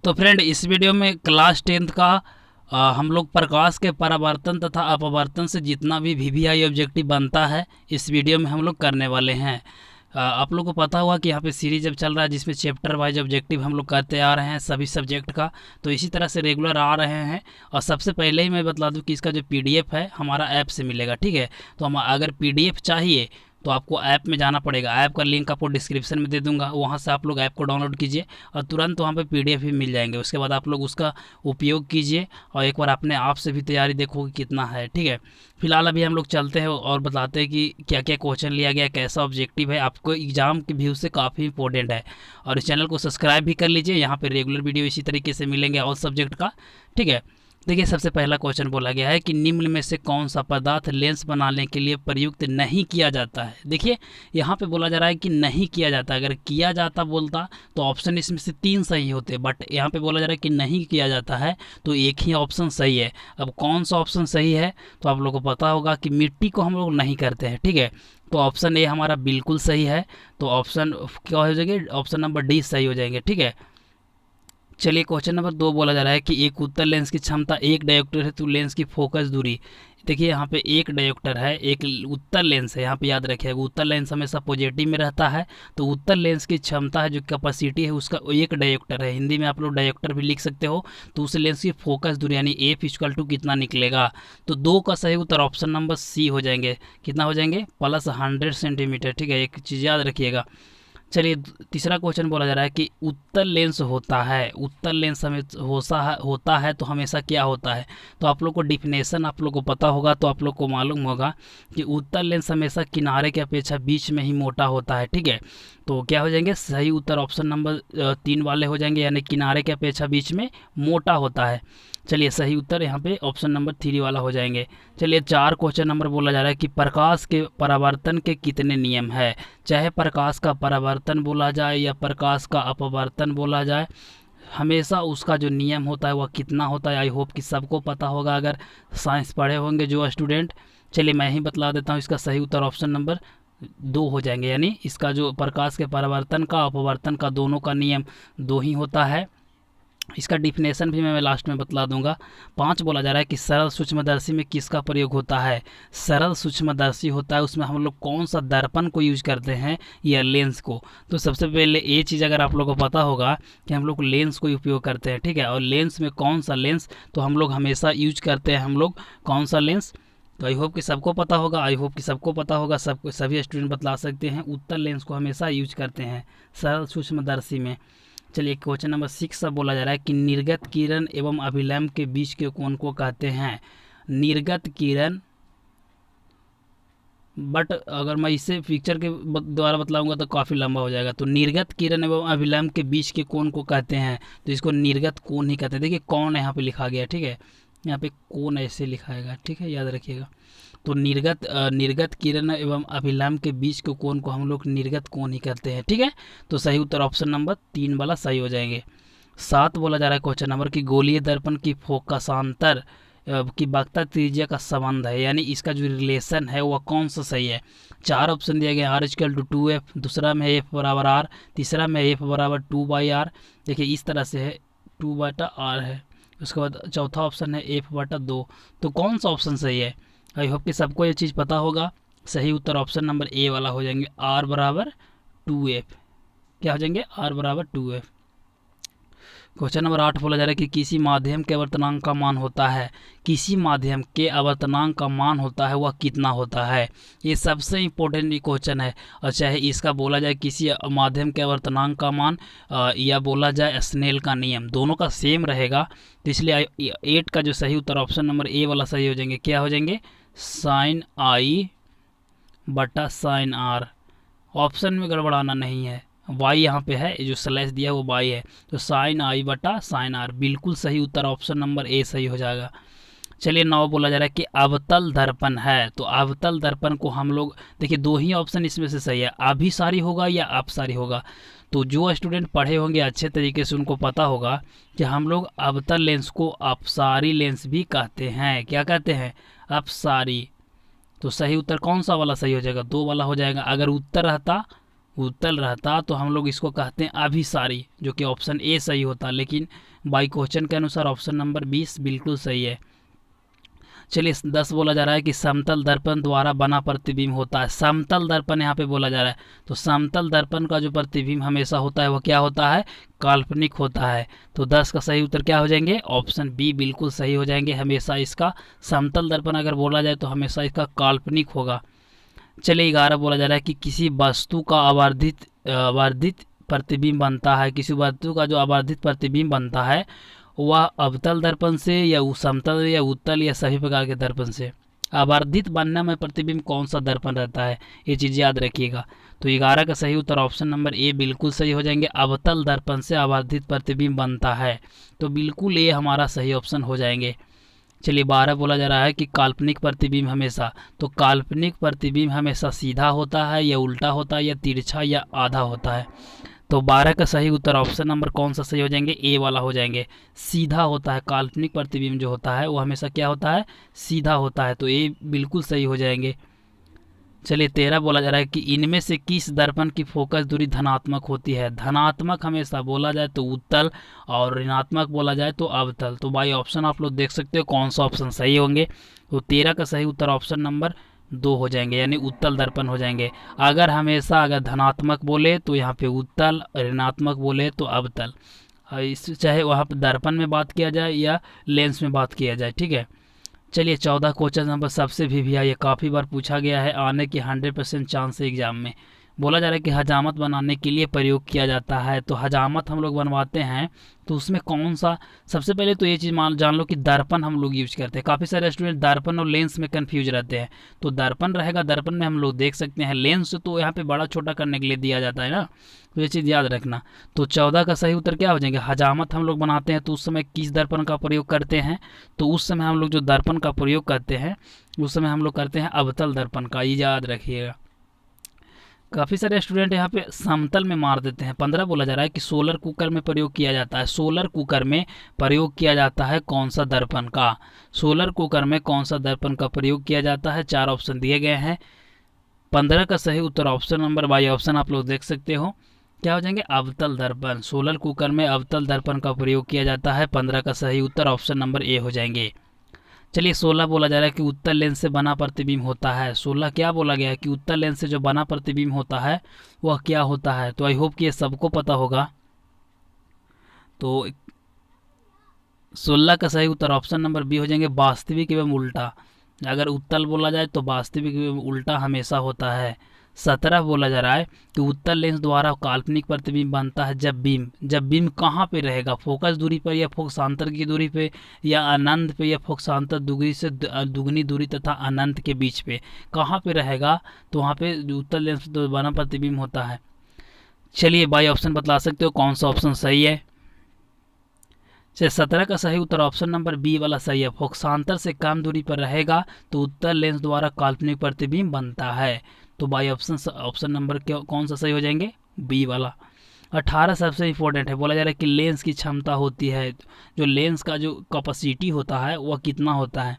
तो फ्रेंड, इस वीडियो में क्लास 10th का हम लोग प्रकाश के परावर्तन तथा अपवर्तन से जितना भी वीवीआई ऑब्जेक्टिव बनता है इस वीडियो में हम लोग करने वाले हैं। आप लोग को पता हुआ कि यहाँ पे सीरीज अब चल रहा है जिसमें चैप्टर वाइज ऑब्जेक्टिव हम लोग करते आ रहे हैं सभी सब्जेक्ट का, तो इसी तरह से रेगुलर आ रहे हैं। और सबसे पहले ही मैं बता दूं कि इसका जो पीडीएफ है हमारा ऐप से मिलेगा, ठीक है। तो हम अगर पीडीएफ चाहिए तो आपको ऐप में जाना पड़ेगा। ऐप का लिंक आपको डिस्क्रिप्शन में दे दूंगा, वहाँ से आप लोग ऐप को डाउनलोड कीजिए और तुरंत वहाँ पे पीडीएफ भी मिल जाएंगे। उसके बाद आप लोग उसका उपयोग कीजिए और एक बार अपने आप से भी तैयारी देखोगे कितना है, ठीक है। फिलहाल अभी हम लोग चलते हैं और बताते हैं कि क्या क्या क्वेश्चन लिया गया, कैसा ऑब्जेक्टिव है, आपको एग्जाम के व्यू से काफ़ी इंपॉर्टेंट है। और इस चैनल को सब्सक्राइब भी कर लीजिए, यहाँ पर रेगुलर वीडियो इसी तरीके से मिलेंगे ऑल सब्जेक्ट का, ठीक है। देखिए, सबसे पहला क्वेश्चन बोला गया है कि निम्न में से कौन सा पदार्थ लेंस बनाने के लिए प्रयुक्त नहीं किया जाता है। देखिए, यहाँ पे बोला जा रहा है कि नहीं किया जाता। अगर किया जाता बोलता तो ऑप्शन इसमें से 3 सही होते, बट यहाँ पे बोला जा रहा है कि नहीं किया जाता है तो एक ही ऑप्शन सही है। अब कौन सा ऑप्शन सही है तो आप लोगों को पता होगा कि मिट्टी को हम लोग नहीं करते हैं, ठीक है। तो ऑप्शन ए हमारा बिल्कुल सही है। तो ऑप्शन क्या हो जाएंगे, ऑप्शन नंबर डी सही हो जाएंगे, ठीक है। चलिए, क्वेश्चन नंबर 2 बोला जा रहा है कि एक उत्तल लेंस की क्षमता एक डायोप्टर है तो लेंस की फोकस दूरी। देखिए, यहाँ पे एक डायोप्टर है, एक उत्तल लेंस है। यहाँ पे याद रखिएगा, उत्तल लेंस हमेशा पॉजिटिव में रहता है। तो उत्तल लेंस की क्षमता है, जो कैपेसिटी है उसका एक डायोप्टर है। हिंदी में आप लोग डायोप्टर भी लिख सकते हो। तो उस लेंस की फोकस दूरी यानी एफ इक्वल टू कितना निकलेगा। तो 2 का सही उत्तर ऑप्शन नंबर सी हो जाएंगे। कितना हो जाएंगे, प्लस 100 सेंटीमीटर, ठीक है। एक चीज़ याद रखिएगा। चलिए, तीसरा क्वेश्चन बोला जा रहा है कि उत्तल लेंस होता है, उत्तल लेंस हमें होता है तो हमेशा क्या होता है। तो आप लोग को डिफिनेशन आप लोग को पता होगा, तो आप लोग को मालूम होगा कि उत्तल लेंस हमेशा किनारे की अपेक्षा बीच में ही मोटा होता है, ठीक है। तो क्या हो जाएंगे, सही उत्तर ऑप्शन नंबर 3 वाले हो जाएंगे, यानी किनारे की अपेक्षा बीच में मोटा होता है। चलिए, सही उत्तर यहाँ पे ऑप्शन नंबर 3 वाला हो जाएंगे। चलिए, 4 क्वेश्चन नंबर बोला जा रहा है कि प्रकाश के परावर्तन के कितने नियम है। चाहे प्रकाश का परावर्तन बोला जाए या प्रकाश का अपवर्तन बोला जाए, हमेशा उसका जो नियम होता है वह कितना होता है। आई होप कि सबको पता होगा अगर साइंस पढ़े होंगे जो स्टूडेंट। चलिए, मैं ही बतला देता हूँ, इसका सही उत्तर ऑप्शन नंबर 2 हो जाएंगे, यानी इसका जो प्रकाश के परावर्तन का अपवर्तन का दोनों का नियम 2 ही होता है। इसका डिफिनेशन भी मैं लास्ट में बतला दूंगा। 5 बोला जा रहा है कि सरल सूक्ष्मदर्शी में किसका प्रयोग होता है। सरल सूक्ष्मदर्शी होता है, उसमें हम लोग कौन सा दर्पण को यूज करते हैं या लेंस को। तो सबसे पहले ये चीज़ अगर आप लोगों को पता होगा कि हम लोग लेंस को उपयोग करते हैं, ठीक है। और लेंस में कौन सा लेंस, तो हम लोग हमेशा यूज करते हैं हम लोग कौन सा लेंस। तो आई होप कि सबको पता होगा, सभी स्टूडेंट बतला सकते हैं। उत्तल लेंस को हमेशा यूज करते हैं सरल सूक्ष्मदर्शी में। चलिए, क्वेश्चन नंबर 6 बोला जा रहा है कि निर्गत किरण एवं अभिलंब के बीच के कोण को कहते हैं। निर्गत किरण, बट अगर मैं इसे पिक्चर के द्वारा बतलाऊंगा तो काफ़ी लंबा हो जाएगा। तो निर्गत किरण एवं अभिलंब के बीच के कोण को कहते हैं, तो इसको निर्गत कोण ही कहते हैं। देखिए, कोण यहाँ पे लिखा गया, ठीक है। यहाँ पे कोण ऐसे लिखाएगा, ठीक है, याद रखिएगा। तो निर्गत किरण एवं अभिलंब के बीच के कोण को हम लोग निर्गत कोण ही करते हैं, ठीक है। तो सही उत्तर ऑप्शन नंबर 3 वाला सही हो जाएंगे। 7 बोला जा रहा है क्वेश्चन नंबर कि गोलीय दर्पण की फोकसांतर की वक्रता त्रिज्या का संबंध है, यानी इसका जो रिलेशन है वह कौन सा सही है। 4 ऑप्शन दिया गया, r इक्वल टू 2f, दूसरा में f बराबर r, तीसरा में f बराबर 2/r। देखिए, इस तरह से है 2/r है। उसके बाद चौथा ऑप्शन है f/2। तो कौन सा ऑप्शन सही है। आई होप कि सबको ये चीज़ पता होगा। सही उत्तर ऑप्शन नंबर ए वाला हो जाएंगे, r बराबर 2f। क्या हो जाएंगे, r बराबर 2f। क्वेश्चन नंबर 8 बोला जा रहा है कि किसी माध्यम के आवर्तनांक का मान होता है, किसी माध्यम के आवर्तनांक का मान होता है वह कितना होता है। ये सबसे इम्पोर्टेंट क्वेश्चन है। और चाहे इसका बोला जाए किसी माध्यम के आवर्तनांक का मान या बोला जाए स्नेल का नियम, दोनों का सेम रहेगा। तो इसलिए 8 का जो सही उत्तर ऑप्शन नंबर ए वाला सही हो जाएंगे। क्या हो जाएंगे, साइन आई बटा साइन आर। ऑप्शन में गड़बड़ाना नहीं है, वाई यहाँ पे है, जो स्लैश दिया है वो वाई है। तो साइन आई बटा साइन आर बिल्कुल सही उत्तर ऑप्शन नंबर ए सही हो जाएगा। चलिए, 9 बोला जा रहा है कि अवतल दर्पण है। तो अवतल दर्पण को हम लोग, देखिए 2 ही ऑप्शन इसमें से सही है, अभिसारी होगा या अपसारी होगा। तो जो स्टूडेंट पढ़े होंगे अच्छे तरीके से उनको पता होगा कि हम लोग अवतल लेंस को अपसारी लेंस भी कहते हैं। क्या कहते हैं, अपसारी। तो सही उत्तर कौन सा वाला सही हो जाएगा, 2 वाला हो जाएगा। अगर उत्तर रहता उत्तल रहता तो हम लोग इसको कहते हैं अभिसारी, जो कि ऑप्शन ए सही होता, लेकिन बाई क्वेश्चन के अनुसार ऑप्शन नंबर 20 बिल्कुल सही है। चलिए 10 बोला जा रहा है कि समतल दर्पण द्वारा बना प्रतिबिंब होता है। समतल दर्पण यहाँ पे बोला जा रहा है, तो समतल दर्पण का जो प्रतिबिंब हमेशा होता है वो क्या होता है, काल्पनिक होता है। तो 10 का सही उत्तर क्या हो जाएंगे, ऑप्शन बी बिल्कुल सही हो जाएंगे। हमेशा इसका समतल दर्पण अगर बोला जाए तो हमेशा इसका काल्पनिक होगा। चलिए 11 बोला जा रहा है कि किसी वस्तु का आवर्धित प्रतिबिंब बनता है, किसी वस्तु का जो आवर्धित प्रतिबिंब बनता है वह अवतल दर्पण से या समतल या उत्तल या सभी प्रकार के दर्पण से। आवर्धित बनने में प्रतिबिंब कौन सा दर्पण रहता है, ये चीज़ याद रखिएगा। तो 11 का सही उत्तर ऑप्शन नंबर ए बिल्कुल सही हो जाएंगे। अवतल दर्पण से आवर्धित प्रतिबिंब बनता है, तो बिल्कुल ये हमारा सही ऑप्शन हो जाएंगे। चलिए 12 बोला जा रहा है कि काल्पनिक प्रतिबिंब हमेशा, तो काल्पनिक प्रतिबिंब हमेशा सीधा होता है या उल्टा होता है या तिरछा या आधा होता है। तो 12 का सही उत्तर ऑप्शन नंबर कौन सा सही हो जाएंगे, ए वाला हो जाएंगे। सीधा होता है, काल्पनिक प्रतिबिंब जो होता है वो हमेशा क्या होता है, सीधा होता है, तो ए बिल्कुल सही हो जाएंगे। चलिए 13 बोला जा रहा है कि इनमें से किस दर्पण की फोकस दूरी धनात्मक होती है। धनात्मक हमेशा बोला जाए तो उत्तल और ऋणात्मक बोला जाए तो अवतल। तो भाई ऑप्शन आप लोग देख सकते हो कौन सा ऑप्शन सही होंगे। तो 13 का सही उत्तर ऑप्शन नंबर 2 हो जाएंगे, यानी उत्तल दर्पण हो जाएंगे। अगर धनात्मक बोले तो यहाँ पे उत्तल, ऋणात्मक बोले तो अवतल। इस चाहे वहाँ पर दर्पण में बात किया जाए या लेंस में बात किया जाए, ठीक है। चलिए 14 क्वेश्चन नंबर सबसे भी ये काफ़ी बार पूछा गया है, आने की 100% चांस है एग्जाम में। बोला जा रहा है कि हजामत बनाने के लिए प्रयोग किया जाता है। तो हजामत हम लोग बनवाते हैं तो उसमें कौन सा, सबसे पहले तो ये चीज़ जान लो कि दर्पण हम लोग यूज करते हैं। काफ़ी सारे स्टूडेंट दर्पण और लेंस में कंफ्यूज रहते हैं। तो दर्पण रहेगा, दर्पण में हम लोग देख सकते हैं। लेंस तो यहाँ पे बड़ा छोटा करने के लिए दिया जाता है ना, तो ये चीज़ याद रखना। तो 14 का सही उत्तर क्या हो जाएंगे, हजामत हम लोग बनाते हैं तो उस समय किस दर्पण का प्रयोग करते हैं, तो उस समय हम लोग जो दर्पण का प्रयोग करते हैं उस समय हम लोग करते हैं अवतल दर्पण का, ये याद रखिएगा। काफ़ी सारे स्टूडेंट यहाँ पे समतल में मार देते हैं। 15 बोला जा रहा है कि सोलर कुकर में प्रयोग किया जाता है। सोलर कुकर में प्रयोग किया जाता है कौन सा दर्पण का, सोलर कुकर में कौन सा दर्पण का प्रयोग किया जाता है। 4 ऑप्शन दिए गए हैं। 15 का सही उत्तर ऑप्शन नंबर बाई ऑप्शन आप लोग देख सकते हो क्या हो जाएंगे, अवतल दर्पण। सोलर कुकर में अवतल दर्पण का प्रयोग किया जाता है। 15 का सही उत्तर ऑप्शन नंबर ए हो जाएंगे। चलिए 16 बोला जा रहा है कि उत्तल लेंस से बना प्रतिबिंब होता है। 16 क्या बोला गया है कि उत्तल लेंस से जो बना प्रतिबिंब होता है वह क्या होता है। तो आई होप कि ये सबको पता होगा। तो 16 का सही उत्तर ऑप्शन नंबर बी हो जाएंगे, वास्तविक एवं उल्टा। अगर उत्तल बोला जाए तो वास्तविक एवं उल्टा हमेशा होता है। 17 बोला जा रहा है कि उत्तल लेंस द्वारा काल्पनिक प्रतिबिंब बनता है जब बीम कहाँ पे रहेगा, फोकस दूरी पर या फोकसांतर की दूरी पे या अनंत पे या फोकसांतर दूरी से दुगनी दूरी तथा अनंत के बीच पे कहाँ पे रहेगा, तो वहाँ पे उत्तल लेंस द्वारा प्रतिबिंब होता है। चलिए बाई ऑप्शन बतला सकते हो कौन सा ऑप्शन सही है। 17 का सही उत्तर ऑप्शन नंबर बी वाला सही है। फोकसांतर से कम दूरी पर रहेगा तो उत्तल लेंस द्वारा काल्पनिक प्रतिबिंब बनता है। तो बाई ऑप्शन नंबर कौन सा सही हो जाएंगे, बी वाला। 18 सबसे इंपॉर्टेंट है। बोला जा रहा है कि लेंस की क्षमता होती है, जो लेंस का जो कैपेसिटी होता है वह कितना होता है।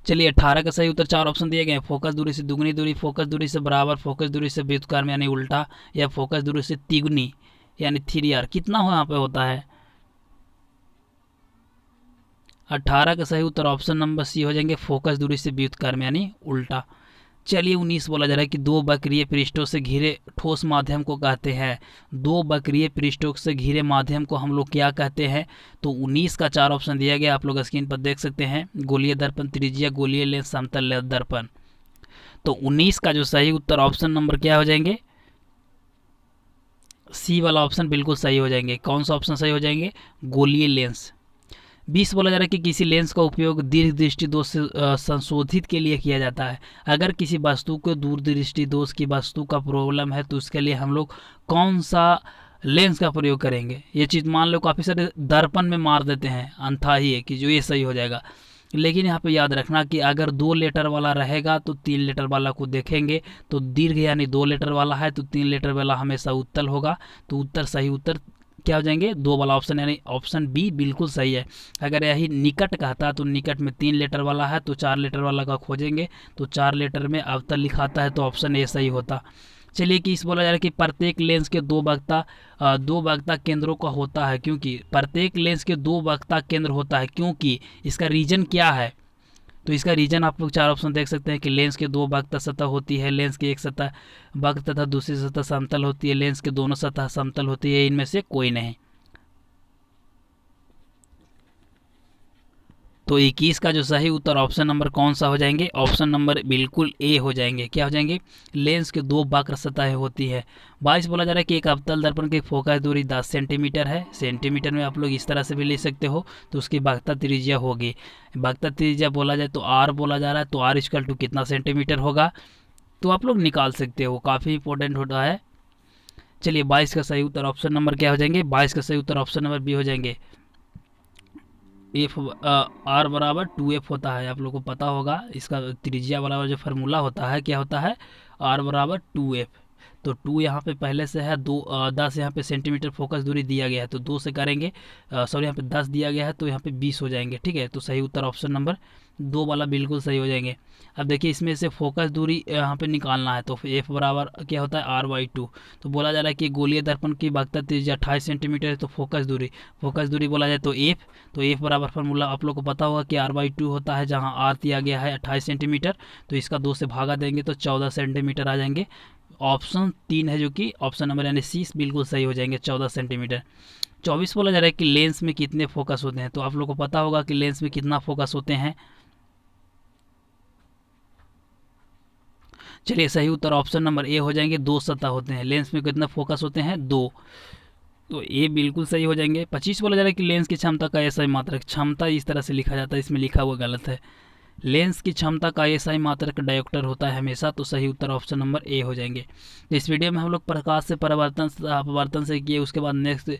चलिए 18 का सही उत्तर 4 ऑप्शन दिए गए हैं। फोकस दूरी से दुगनी दूरी, फोकस दूरी से बराबर, फोकस दूरी से व्युत्क्रम यानी उल्टा, या फोकस दूरी से तिगुनी यानी 3r। कितना हो यहाँ पे होता है 18 का सही उत्तर ऑप्शन नंबर सी हो जाएंगे, फोकस दूरी से व्युत्क्रम यानी उल्टा। चलिए 19 बोला जा रहा है कि 2 वक्रीय पृष्ठों से घिरे ठोस माध्यम को कहते हैं। 2 वक्रीय पृष्ठों से घिरे माध्यम को हम लोग क्या कहते हैं। तो 19 का 4 ऑप्शन दिया गया, आप लोग स्क्रीन पर देख सकते हैं। गोलीय दर्पण, त्रिज्यीय, गोलीय लेंस, समतल दर्पण। तो 19 का जो सही उत्तर ऑप्शन नंबर क्या हो जाएंगे, सी वाला ऑप्शन बिल्कुल सही हो जाएंगे। कौन सा ऑप्शन सही हो जाएंगे, गोलीय लेंस। 20 बोला जा रहा है कि किसी लेंस का उपयोग दीर्घ दृष्टि दोष से संशोधित के लिए किया जाता है। अगर किसी वस्तु को दूर दृष्टि दोष की वस्तु का प्रॉब्लम है तो उसके लिए हम लोग कौन सा लेंस का प्रयोग करेंगे। ये चीज़ मान लो काफ़ी सारे दर्पण में मार देते हैं, अंथा ही है कि जो ये सही हो जाएगा। लेकिन यहाँ पे याद रखना कि अगर 2 लीटर वाला रहेगा तो 3 लीटर वाला को देखेंगे। तो दीर्घ यानी 2 लीटर वाला है तो 3 लीटर वाला हमेशा उत्तल होगा। तो उत्तर सही उत्तर क्या हो जाएंगे, 2 वाला ऑप्शन यानी ऑप्शन बी बिल्कुल सही है। अगर यही निकट कहता तो निकट में 3 लीटर वाला है तो 4 लीटर वाला का खोजेंगे। तो 4 लीटर में अवतल लिखाता है तो ऑप्शन ए सही होता। चलिए कि इस बोला जा रहा है कि प्रत्येक लेंस के दो वक्ता केंद्रों का होता है, क्योंकि प्रत्येक लेंस के दो वक्ता केंद्र होता है, क्योंकि इसका रीजन क्या है। तो इसका रीजन आप लोग 4 ऑप्शन देख सकते हैं कि लेंस के दो वक्ता सतह होती है, लेंस की एक सतह वक्र तथा दूसरी सतह समतल होती है, लेंस के दोनों सतह समतल होती है, इनमें से कोई नहीं। तो 21 का जो सही उत्तर ऑप्शन नंबर कौन सा हो जाएंगे, ऑप्शन नंबर बिल्कुल ए हो जाएंगे। क्या हो जाएंगे, लेंस के दो वक्र सतह होती है। 22 बोला जा रहा है कि एक अवतल दर्पण की फोकस दूरी 10 सेंटीमीटर है। सेंटीमीटर में आप लोग इस तरह से भी ले सकते हो, तो उसकी वक्ता त्रिज्या होगी। वक्ता त्रिज्या बोला जाए तो आर बोला जा रहा है, तो आर इक्वल टू कितना सेंटीमीटर होगा, तो आप लोग निकाल सकते हो, काफ़ी इंपॉर्टेंट होता है। चलिए 22 का सही उत्तर ऑप्शन नंबर क्या हो जाएंगे, 22 का सही उत्तर ऑप्शन नंबर बी हो जाएंगे। आर बराबर 2f होता है, आप लोगों को पता होगा। इसका त्रिज्या बराबर जो फार्मूला होता है क्या होता है, आर बराबर 2f। तो 2 यहाँ पे पहले से है, 10 यहाँ पे सेंटीमीटर फोकस दूरी दिया गया है, तो 2 से करेंगे, सॉरी यहाँ पे 10 दिया गया है, तो यहाँ पे 20 हो जाएंगे। ठीक है, तो सही उत्तर ऑप्शन नंबर 2 वाला बिल्कुल सही हो जाएंगे। अब देखिए इसमें से फोकस दूरी यहाँ पे निकालना है, तो एफ बराबर क्या होता है, r/2। तो बोला जा रहा है कि गोलीय दर्पण की वक्ता त्रिज्या 28 सेंटीमीटर है, तो फोकस दूरी बोला जाए तो एफ बराबर फार्मूला आप लोग को पता होगा कि r/2 होता है, जहाँ r दिया गया है 28 सेंटीमीटर, तो इसका 2 से भागा देंगे तो 14 सेंटीमीटर आ जाएंगे। ऑप्शन 3 है जो कि ऑप्शन नंबर यानी सी बिल्कुल सही हो जाएंगे, 14 सेंटीमीटर। 24 बोला जा रहा है कि लेंस में कितने फोकस होते हैं, तो आप लोग को पता होगा कि लेंस में कितना फोकस होते हैं। चलिए सही उत्तर ऑप्शन नंबर ए हो जाएंगे, 2 सतह होते हैं। लेंस में कितना फोकस होते हैं, 2, तो ए बिल्कुल सही हो जाएंगे। 25 बोला जा रहा है कि लेंस की क्षमता का ऐसा ही मात्रक, क्षमता इस तरह से लिखा जाता है, इसमें लिखा हुआ गलत है। लेंस की क्षमता का ऐसा ही मात्रक डायोप्टर होता है हमेशा, तो सही उत्तर ऑप्शन नंबर ए हो जाएंगे। इस वीडियो में हम लोग प्रकाश से अपवर्तन से किए, उसके बाद नेक्स्ट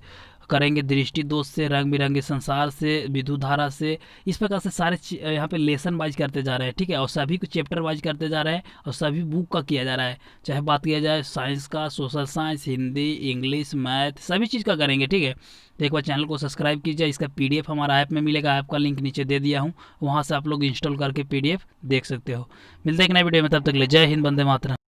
करेंगे दृष्टि दोष से, रंग बिरंगे संसार से, विद्युत धारा से। इस प्रकार से सारे यहाँ पे लेसन वाइज करते जा रहे हैं। ठीक है, और सभी को चैप्टर वाइज करते जा रहे हैं, और सभी बुक का किया जा रहा है। चाहे बात किया जाए साइंस का, social science, Hindi, English, math, सभी चीज़ का करेंगे। ठीक है, तो एक बार चैनल को सब्सक्राइब कीजिए। इसका PDF हमारा ऐप में मिलेगा, ऐप का लिंक नीचे दे दिया हूँ, वहाँ से आप लोग इंस्टॉल करके PDF देख सकते हो। मिलते हैं एक नए वीडियो में, तब तक ले जय हिंद, वंदे मातरम।